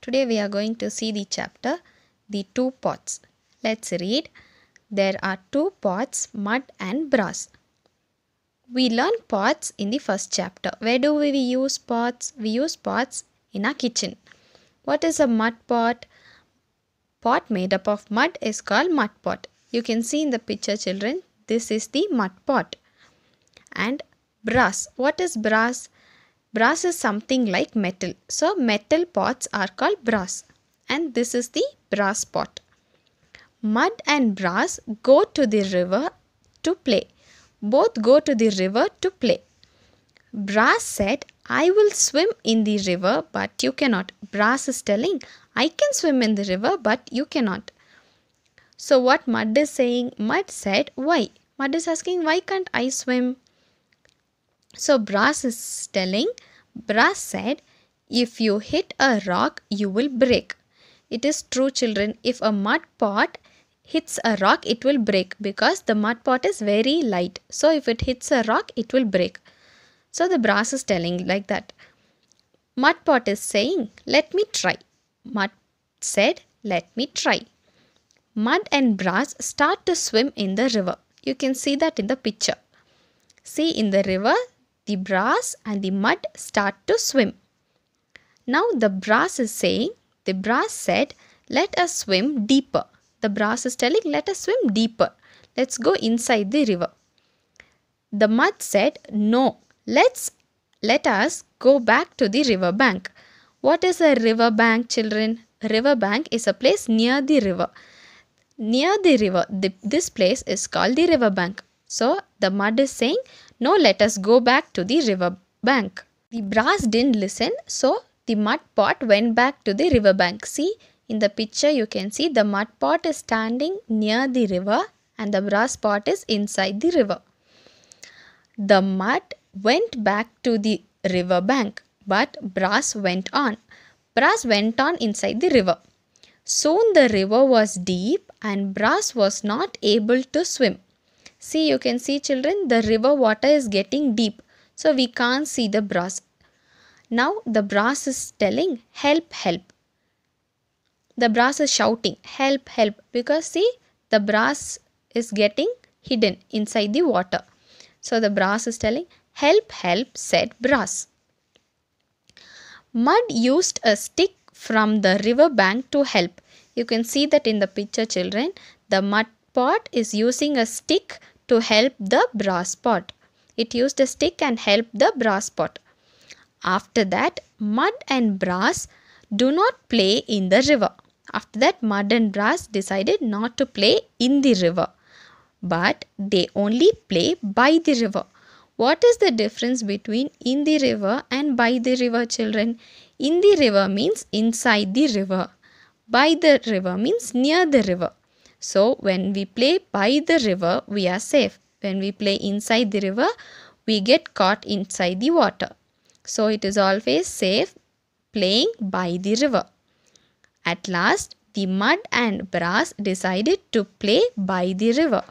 Today we are going to see the chapter The Two Pots. Let's read. There are two pots, mud and brass. We learn pots in the first chapter. Where do we use pots? We use pots in our kitchen. What is a mud pot? Pot made up of mud is called mud pot. You can see in the picture, children. This is the mud pot. And brass. What is brass? Brass is something like metal. So metal pots are called brass. And this is the brass pot. Mud and brass go to the river to play. Both go to the river to play. Brass said, I will swim in the river, but you cannot. Brass is telling, I can swim in the river, but you cannot. So what mud is saying? Mud said, why? Mud is asking, why can't I swim? So brass is telling, brass said, if you hit a rock, you will break. It is true, children. If a mud pot hits a rock, it will break because the mud pot is very light. So if it hits a rock, it will break. So the brass is telling like that. Mud pot is saying, let me try. Mud said, let me try. Mud and brass start to swim in the river. You can see that in the picture. See, in the river, the brass and the mud start to swim. Now the brass is saying, the brass said, let us swim deeper. The brass is telling, let us swim deeper. Let's go inside the river. The mud said, no, let us go back to the river bank. What is a river bank, children? River bank is a place near the river. Near the river, this place is called the river bank. So the mud is saying, no, let us go back to the river bank. The brass didn't listen, so the mud pot went back to the river bank. See, in the picture you can see the mud pot is standing near the river and the brass pot is inside the river. The mud went back to the river bank, but brass went on. Brass went on inside the river. Soon the river was deep and brass was not able to swim. See, you can see, children, the river water is getting deep. So we can't see the brass. Now the brass is telling, help, help. The brass is shouting, help, help. Because see, the brass is getting hidden inside the water. So the brass is telling, help, help, said brass. Mud used a stick from the river bank to help. You can see that in the picture, children. The mud pot is using a stick to help the brass pot. It used a stick and helped the brass pot. After that, mud and brass do not play in the river. After that, mud and brass decided not to play in the river, but they only play by the river. What is the difference between in the river and by the river, children? In the river means inside the river. By the river means near the river. So when we play by the river, we are safe. When we play inside the river, we get caught inside the water. So it is always safe playing by the river. At last, the mud and brass decided to play by the river.